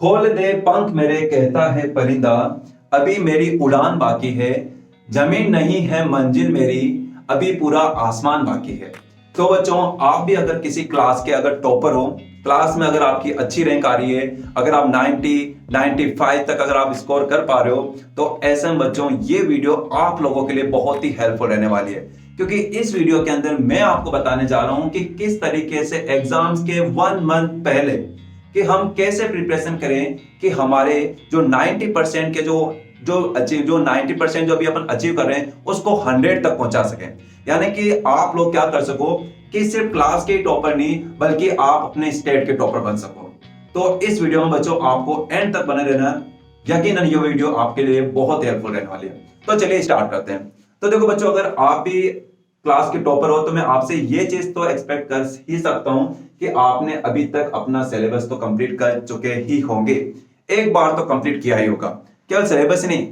खोल दे पंख मेरे कहता है परिंदा, अभी मेरी उड़ान बाकी है। जमीन नहीं है मंजिल मेरी, अभी पूरा आसमान बाकी है। तो बच्चों, आप भी अगर किसी क्लास के अगर टॉपर हो, क्लास में अगर आपकी अच्छी रैंक आ रही है, अगर आप 90 95 तक अगर आप स्कोर कर पा रहे हो, तो ऐसे में बच्चों ये वीडियो आप लोगों के लिए बहुत ही हेल्पफुल रहने वाली है। क्योंकि इस वीडियो के अंदर मैं आपको बताने जा रहा हूं कि किस तरीके से एग्जाम्स के 1 मंथ पहले कि हम कैसे प्रिपरेशन करें कि हमारे जो 90% के जो 90% जो अभी अपन अचीव कर रहे हैं उसको 100 तक पहुंचा सकें। यानी कि आप लोग क्या कर सको कि सिर्फ क्लास के टॉपर नहीं बल्कि आप अपने स्टेट के टॉपर बन सको। तो इस वीडियो में बच्चों आपको एंड तक बने रहना है। यकीनन ये वीडियो आपके लिए बहुत हेल्पफुल रहने वाली है। तो चलिए स्टार्ट करते हैं। तो देखो बच्चों, अगर आप भी क्लास के टॉपर हो तो मैं आपसे ये चीज तो एक्सपेक्ट कर ही सकता हूं कि आपने अभी तक अपना सिलेबस तो कंप्लीट कर चुके ही होंगे। एक बार तो कंप्लीट किया ही होगा। केवल सिलेबस नहीं,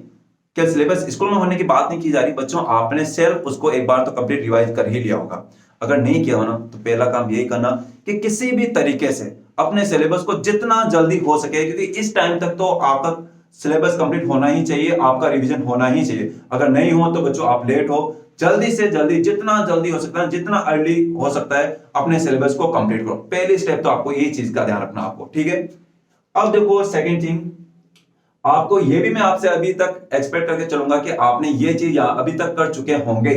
केवल सिलेबस स्कूल में होने की बात नहीं की जा रही बच्चों, आपने सिर्फ उसको एक बार तो कंप्लीट रिवाइज कर ही लिया होगा। अगर नहीं किया हो ना तो पहला काम यही करना कि किसी भी तरीके से अपने सिलेबस को जितना जल्दी हो सके, क्योंकि इस टाइम तक तो आपका सिलेबस कंप्लीट होना ही चाहिए, आपका रिवीजन होना ही चाहिए। अगर नहीं हो तो बच्चों आप लेट हो, जल्दी से जल्दी जितना जल्दी हो सकता है, जितना अर्ली हो सकता है अपने सिलेबस को कंप्लीट करो। पहली स्टेप तो आपको यही चीज का ध्यान रखना आपको, ठीक है। अब देखो सेकंड थिंग, आपको ये भी मैं आपसे अभी तक एक्सपेक्ट करके चलूंगा कि आपने ये चीज अभी तक कर चुके होंगे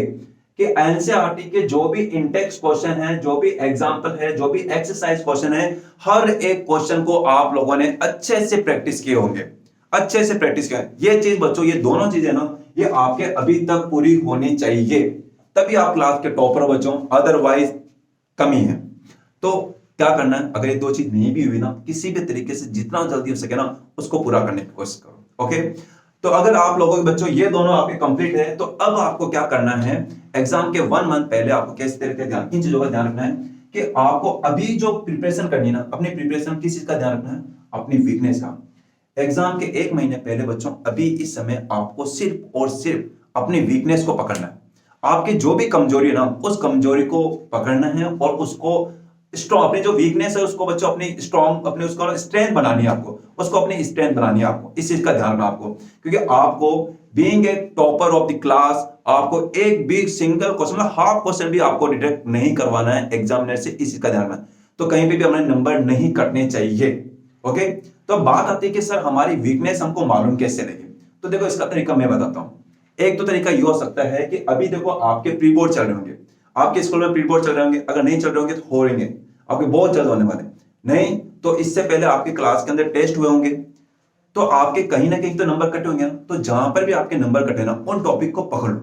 कि एनसीईआरटी के जो भी इंटेक्स क्वेश्चन है, जो भी एग्जांपल है, जो भी एक्सरसाइज क्वेश्चन है, हर एक क्वेश्चन को आप लोगों ने अच्छे से प्रैक्टिस किए होंगे, अच्छे से प्रैक्टिस किया। ये चीज बच्चों, ये दोनों चीजें ना ये आपके अभी तक पूरी होनी चाहिए, तभी आप क्लास के टॉपर बच्चों, अदरवाइज कमी है। तो क्या करना है, अगर ये दो चीज नहीं भी हुई ना, किसी भी तरीके से जितना जल्दी हो सके ना उसको पूरा करने की कोशिश करो। ओके, तो अगर आप लोगों के बच्चों ये दोनों आपके कंप्लीट है तो अब आपको क्या करना है, एग्जाम के 1 मंथ पहले आपको किस तरह के ध्यान, इन चीजों का ध्यान रखना है कि आपको अभी जो प्रिपरेशन करनी है ना, अपनी प्रिपरेशन किस चीज का ध्यान रखना है, अपनी वीकनेस का। एग्जाम के 1 महीने पहले बच्चों, अभी इस समय आपको सिर्फ और सिर्फ अपनी वीकनेस को पकड़ना है। आपकी जो भी कमजोरी है ना उस कमजोरी को पकड़ना है और उसको स्ट्रॉन्ग, अपनी जो वीकनेस है उसको बच्चों अपनी स्ट्रॉन्ग, अपने उसको स्ट्रेंथ बनानी है, आपको उसको अपनी स्ट्रेंथ बनानी है। आपको इस चीज का ध्यान रखना आपको, क्योंकि आपको being a topper of the class, आपको एक भी सिंगल क्वेश्चन में हाफ क्वेश्चन भी आपको डिटेक्ट नहीं करवाना है एग्जामिनर से, इस चीज का ध्यान रखना। तो कहीं पे भी हमारे नंबर नहीं कटने चाहिए। ओके, तो बात आती है कि सर हमारी वीकनेस हमको मालूम कैसे लगे। तो देखो इसका तरीका मैं बताता हूं। एक तो तरीका ये हो सकता है कि अभी देखो आपके प्री बोर्ड चल रहे होंगे, आपके स्कूल में प्री बोर्ड चल रहे होंगे, अगर नहीं चल रहे होंगे तो हो रहेंगे, आपके बहुत जल्द होने वाले। नहीं तो इससे पहले आपके क्लास के अंदर टेस्ट हुए होंगे, तो आपके कहीं ना कहीं तो नंबर कटे होंगे ना। तो जहां पर भी आपके नंबर कटे ना, उन टॉपिक को पकड़ लो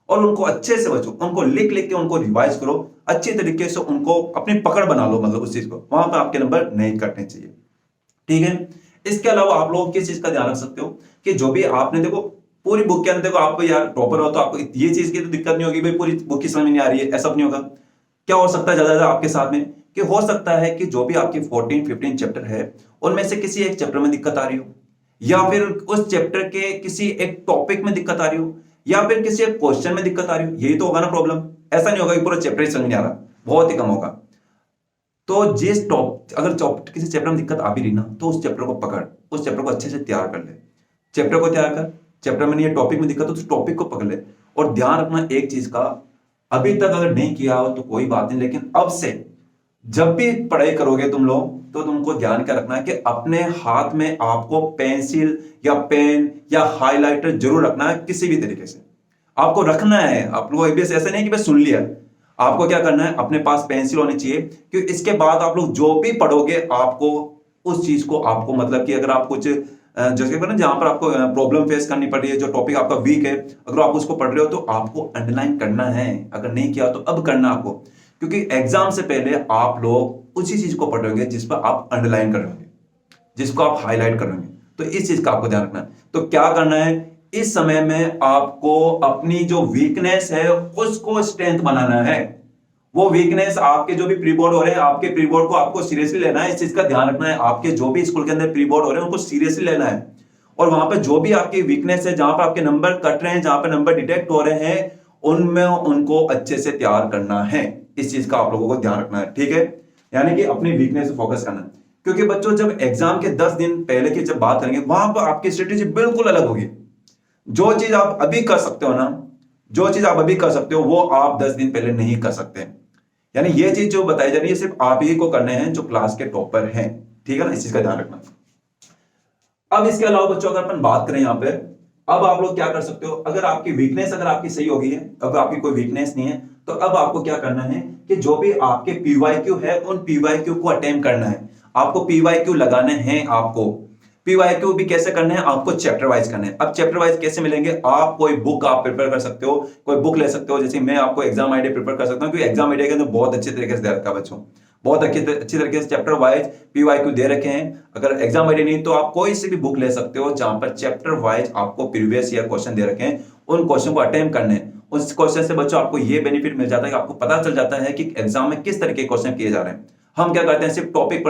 और उनको अच्छे से बचो, उनको लिख लिख के उनको रिवाइज करो अच्छे तरीके से, उनको अपनी पकड़ बना लो, मतलब उस चीज को, वहां पर आपके नंबर नहीं कटने चाहिए, ठीक है। इसके अलावा आप लोग किस चीज का ध्यान रख सकते हो कि जो भी आपने देखो पूरी बुक के अंदर, देखो आपको यार टॉपर हो तो आपको ये चीज की तो दिक्कत नहीं होगी भाई पूरी बुक की समझ में नहीं आ रही है, ऐसा नहीं होगा। क्या हो सकता है ज्यादा ज्यादा आपके साथ में कि हो सकता है कि जो भी आपकी 14-15 चैप्टर है उनमें से किसी एक चैप्टर में दिक्कत आ रही हो, या फिर उस चैप्टर के किसी एक टॉपिक में दिक्कत आ रही हो, या फिर किसी एक क्वेश्चन में दिक्कत आ रही हो। यही तो होगा ना प्रॉब्लम। ऐसा नहीं होगा कि पूरा चैप्टर ही समझ नहीं आ रहा, बहुत ही कम होगा। तो जिस अगर किसी चैप्टर में दिक्कत आ भी रही ना, तो उस चैप्टर को पकड़, उस चैप्टर को अच्छे से तैयार कर ले, चैप्टर को तैयार कर। चैप्टर में नहीं है, टॉपिक में दिक्कत हो तो टॉपिक को पकड़ ले। और ध्यान रखना एक चीज का, अभी तक अगर नहीं किया हो तो कोई बात नहीं, लेकिन अब से जब भी पढ़ाई करोगे तुम लोग, तो तुमको ध्यान क्या रखना है कि अपने हाथ में आपको पेंसिल या पेन या हाइलाइटर जरूर रखना है, किसी भी तरीके से आपको रखना है। आप लोग ऐसा नहीं कि बस सुन लिया, आपको क्या करना है, अपने पास पेंसिल होनी चाहिए, क्योंकि इसके बाद आप लोग जो भी पढ़ोगे आपको उस चीज को, आपको मतलब कि अगर आप कुछ जैसे ना जहां पर आपको प्रॉब्लम फेस करनी पड़ रही है, जो टॉपिक आपका वीक है, अगर आप उसको पढ़ रहे हो तो आपको अंडरलाइन करना है। अगर नहीं किया तो अब करना आपको, क्योंकि एग्जाम से पहले आप लोग उसी चीज को पढ़ रहे होंगे जिस पर आप अंडरलाइन कर रहे होंगे, जिसको आप हाईलाइट कर रहे होंगे। तो इस चीज का आपको ध्यान रखना है। तो क्या करना है, इस समय में आपको अपनी जो वीकनेस है उसको स्ट्रेंथ बनाना है। वो वीकनेस आपके जो भी प्री बोर्ड हो रहे हैं, आपके प्री बोर्ड को आपको सीरियसली लेना है, इस चीज का ध्यान रखना है। आपके जो भी स्कूल के अंदर प्री बोर्ड हो रहे हैं उनको सीरियसली लेना है, और वहां पर जो भी आपकी वीकनेस है, जहां पर आपके नंबर कट रहे हैं, जहां पर नंबर डिटेक्ट हो रहे हैं, उनमें उनको अच्छे से तैयार करना है। इस चीज का आप लोगों को ध्यान रखना है, ठीक है। यानी कि अपनी वीकनेस पे फोकस करना है, क्योंकि बच्चों जब एग्जाम के 10 दिन पहले की जब बात करेंगे वहां पर आपकी स्ट्रेटेजी बिल्कुल अलग होगी। जो चीज आप अभी कर सकते हो ना, जो चीज आप अभी कर सकते हो वो आप 10 दिन पहले नहीं कर सकते। यानी ये चीज जो बताई जा रही है सिर्फ आप ही को करने हैं जो क्लास के टॉपर हैं, ठीक है ना, इस चीज का ध्यान रखना। अब इसके अलावा बच्चों अगर अपन बात करें यहां पे, अब आप लोग क्या कर सकते हो, अगर आपकी वीकनेस अगर आपकी सही हो गई है, अब आपकी कोई वीकनेस नहीं है, तो अब आपको क्या करना है कि जो भी आपके पीवाईक्यू है उन पीवाईक्यू को अटेम्प्ट करना है। आपको पीवाईक्यू लगाने हैं, आपको पीवाईक्यू भी कैसे करने हैं, आपको चैप्टर वाइज करने हैं। अब चैप्टर वाइज कैसे मिलेंगे, आप कोई बुक आप प्रिपेयर कर सकते हो, कोई बुक ले सकते हो, जैसे मैं आपको एग्जाम आइडिया प्रिपेयर कर सकता हूँ, क्योंकि एग्जाम आइडिया के अंदर बहुत अच्छे तरीके से दे रखा है बच्चों, बहुत अच्छी तरीके से चैप्टर वाइज पीवाईक्यू दे रखे हैं। अगर एग्जाम आइडिया नहीं तो आप कोई सी भी बुक ले सकते हो जहां पर चैप्टर वाइज आपको प्रीवियस ईयर क्वेश्चन दे रखे हैं, उन क्वेश्चन को अटेम्प्ट करने हैं। उस क्वेश्चन से बच्चों आपको ये बेनिफिट मिल जाता है कि आपको पता चल जाता है कि एग्जाम में किस तरीके के क्वेश्चन किए जा रहे हैं। हम क्या करते हैं, सिर्फ टॉपिक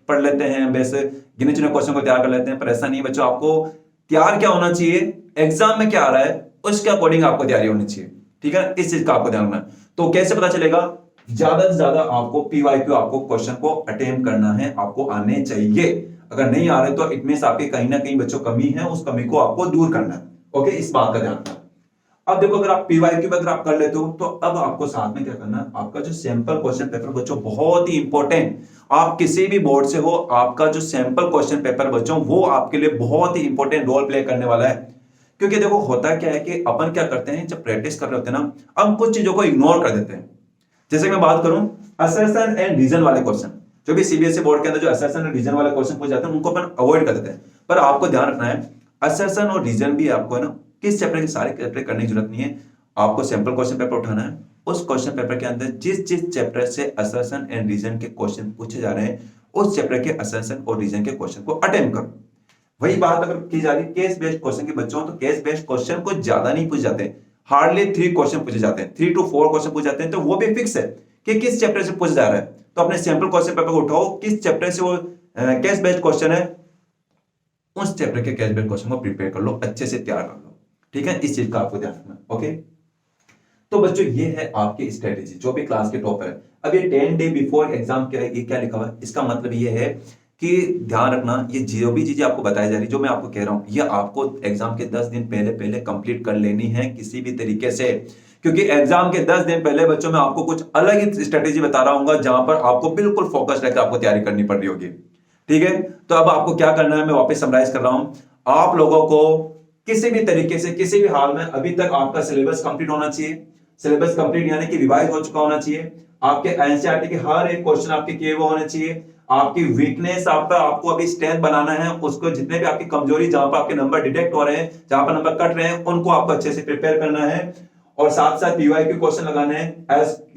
पढ़ लेते हैं, वैसे गिने चुने क्वेश्चन को तैयार कर लेते हैं, पर ऐसा नहीं बच्चों। आपको तैयार क्या होना चाहिए, एग्जाम में क्या आ रहा है उसके अकॉर्डिंग आपको तैयारी होनी चाहिए, ठीक है, इस चीज का आपको ध्यान रखना। तो कैसे पता चलेगा, ज्यादा से ज्यादा आपको पीवाईक्यू आपको क्वेश्चन को अटेम्प्ट करना है, आपको आने चाहिए। अगर नहीं आ रहे तो इट मींस आपके कहीं ना कहीं बच्चों कमी है, उस कमी को आपको दूर करना है। ओके, इस बात का ध्यान रखना। अब देखो अगर आप पीवाईक्यू अगर आप कर लेते हो तो अब आपको साथ में क्या करना है, आपका जो सैंपल क्वेश्चन पेपर बच्चों बहुत ही इंपॉर्टेंट, आप किसी भी बोर्ड से हो, आपका जो सैंपल क्वेश्चन पेपर बच्चों वो आपके लिए बहुत ही इंपॉर्टेंट रोल प्ले करने वाला है। क्योंकि देखो होता क्या है कि अपन क्या करते हैं जब प्रैक्टिस कर रहे होते हैं ना, हम कुछ चीजों को इग्नोर कर देते हैं। जैसे मैं बात करूं असर्शन एंड रीजन वाले क्वेश्चन, जो भी सीबीएसई बोर्ड के अंदर जो असर्शन एंड रीजन वाले क्वेश्चन पूछे जाते हैं उनको अपन अवॉइड कर देते हैं। पर आपको ध्यान रखना है असर्शन और रीजन भी आपको है ना किस चैप्टर के सारे चैप्टर करने की जरूरत नहीं है। आपको सैंपल क्वेश्चन पेपर उठाना है, उस क्वेश्चन पेपर के अंदर जिस जिस चैप्टर से असर्शन एंड रीजन के क्वेश्चन पूछे जा रहे हैं उस चैप्टर के असर्शन और रीजन के क्वेश्चन को अटेम्प्ट करो। वही बात अगर की जा रही है केस बेस्ड क्वेश्चन के बच्चों, तो केस बेस्ड क्वेश्चन को ज्यादा नहीं पूछे जाते, हार्डली 3 क्वेश्चन पूछे जाते हैं, 3 to 4 क्वेश्चन पूछे जाते हैं, तो वो भी फिक्स है कि किस चैप्टर से पूछा जा रहा है। तो अपने सैंपल क्वेश्चन पेपर को उठाओ, किस चैप्टर से वो केस बेस्ड क्वेश्चन है, उस चैप्टर के केस बेस्ड क्वेश्चन को प्रिपेयर कर लो, अच्छे से तैयार कर लो, ठीक है, इस चीज का आपको ध्यान रखना। ओके, तो बच्चों ये है आपकी स्ट्रेटेजी जो भी क्लास के टॉपर है। अब ये 10 डे बिफोर एग्जाम क्या लिखा हुआ है, इसका मतलब ये है कि ध्यान रखना ये जो भी चीजें आपको बताई जा रही, जो मैं आपको कह रहा हूं, ये आपको एग्जाम के 10 दिन पहले कंप्लीट कर लेनी है किसी भी तरीके से। क्योंकि एग्जाम के 10 दिन पहले बच्चों मैं आपको कुछ अलग ही स्ट्रेटेजी बता रहा हूँ जहां पर आपको बिल्कुल फोकस रहकर आपको तैयारी करनी पड़ रही होगी, ठीक है। तो अब आपको क्या करना है, मैं वापस समराइज कर रहा हूं। आप लोगों को किसी भी तरीके से किसी भी हाल में अभी तक आपका सिलेबस कंप्लीट होना चाहिए। सिलेबस कंप्लीट यानी कि रिवाइज हो चुका होना चाहिए। आपके एनसीईआरटी के हर एक क्वेश्चन आपके किए हुए होने चाहिए। आपकी वीकनेस आपको अभी स्ट्रेंथ बनाना है, उसको जितने भी आपकी कमजोरी जहां पर आपके नंबर डिटेक्ट हो रहे हैं, जहां पर नंबर कट रहे हैं, उनको आपको अच्छे से प्रिपेयर करना है। और साथ साथ पीवाईक्यू क्वेश्चन लगाने हैं,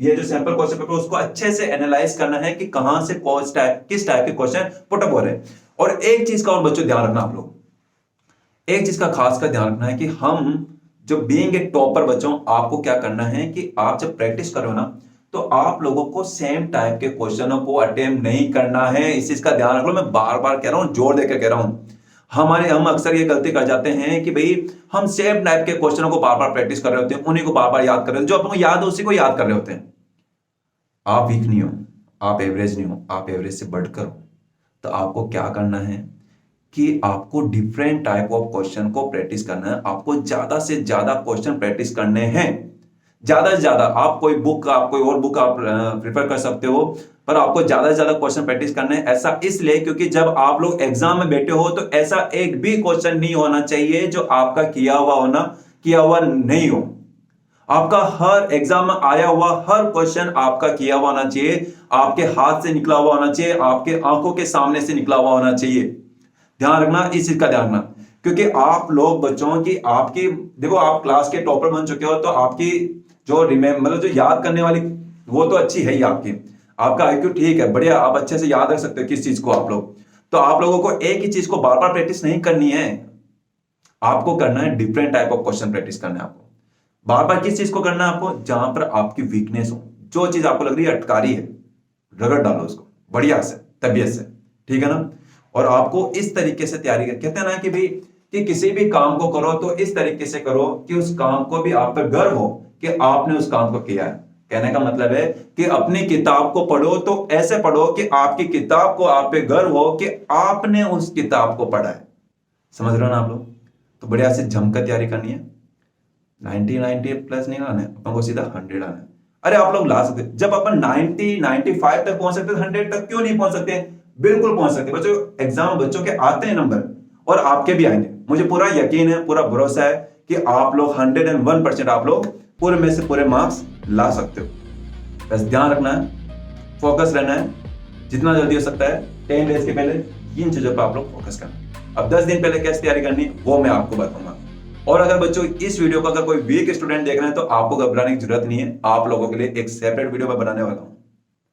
ये जो सैंपल क्वेश्चन पेपर उसको अच्छे से एनालाइज करना है कि कहां से किस टाइप के क्वेश्चन पुटअप हो रहे हैं। और एक चीज का और बच्चों ध्यान रखना, आप लोग एक चीज का खास कर ध्यान रखना है कि हम जो बीइंग ए टॉपर बच्चों, आपको क्या करना है कि आप जब प्रैक्टिस करो ना तो आप लोगों को सेम टाइप के क्वेश्चनों को अटेम्प्ट नहीं करना है, इस चीज का ध्यान रख लो। मैं बार बार कह रहा हूं, जोर देकर कह रहा हूं। हम अक्सर ये गलती कर जाते हैं कि भाई हम सेम टाइप के क्वेश्चनों को बार बार प्रैक्टिस कर रहे होते हैं, उन्हीं को बार बार याद कर रहे होते हैं, जो आपको याद है उसी को याद कर रहे होते हैं। आप वीक नहीं हो, आप एवरेज नहीं हो, आप एवरेज से बढ़कर हो। तो आपको क्या करना है कि आपको डिफरेंट टाइप ऑफ क्वेश्चन को प्रैक्टिस करना है। आपको ज्यादा से ज्यादा क्वेश्चन प्रैक्टिस करने हैं, ज्यादा से ज्यादा। आप कोई और बुक आप प्रिफर कर सकते हो, पर आपको ज्यादा से ज्यादा क्वेश्चन प्रैक्टिस करने हैं। ऐसा इसलिए क्योंकि जब आप लोग एग्जाम में बैठे हो तो ऐसा एक भी क्वेश्चन नहीं होना चाहिए जो आपका किया हुआ नहीं हो। आपका हर एग्जाम में आया हुआ हर क्वेश्चन आपका किया हुआ होना चाहिए, आपके हाथ से निकला हुआ होना चाहिए, आपके आंखों के सामने से निकला हुआ होना चाहिए। ध्यान रखना, इस चीज का ध्यान रखना। क्योंकि आप लोग बच्चों की आपकी देखो, आप क्लास के टॉपर बन चुके हो तो आपकी जो मतलब जो याद करने वाली वो तो अच्छी है ही आपका आईक्यू ठीक है, बढ़िया, आप अच्छे से याद रख सकते हो किस चीज को आप लोग। तो आप लोगों को एक ही चीज को बार बार प्रैक्टिस नहीं करनी है, आपको करना है different type of question practice करना है। आपको बार बार किस चीज को करना है, आपको जहां पर आपकी वीकनेस हो, जो चीज आपको लग रही है अटकारी है, रगड़ डालो उसको बढ़िया से, तबियत से, ठीक है ना। और आपको इस तरीके से तैयारी कर, कहते हैं ना कि भाई कि किसी भी काम को करो तो इस तरीके से करो कि उस काम को भी आप पर गर्व हो कि आपने उस काम को किया है। कहने का मतलब है कि अपनी किताब को पढ़ो तो ऐसे पढ़ो कि आपकी किताब को आप पे गर्व हो कि आपने उस किताब को पढ़ा है। समझ रहे हो ना आप लोग? तो बढ़िया से जमकर तैयारी करनी है। 90 प्लस नहीं लाना है, अपन को सीधा 100 आना है। अरे आप लोग ला सकते, जब अपन 95 तक पहुंच सकते, 100 तक क्यों नहीं पहुंच सकते? बिल्कुल पहुंच सकते बच्चों। एग्जाम बच्चों के आते हैं नंबर, और आपके भी आएंगे। मुझे पूरा यकीन है, पूरा भरोसा है कि आप लोग 101% आप लोग पूरे में से पूरे मार्क्स ला सकते हो। बस ध्यान रखना है, फोकस रहना है, जितना जल्दी हो सकता है 10 डेज के पहले इन चीजों पर आप लोग फोकस करना। अब 10 दिन पहले कैसे तैयारी करनी वो मैं आपको बताऊंगा। और अगर बच्चों इस वीडियो को अगर कोई वीक स्टूडेंट देख रहे हैं तो आपको घबराने की जरूरत नहीं है, आप लोगों के लिए एक सेपरेट वीडियो मैं बनाने वाला हूं।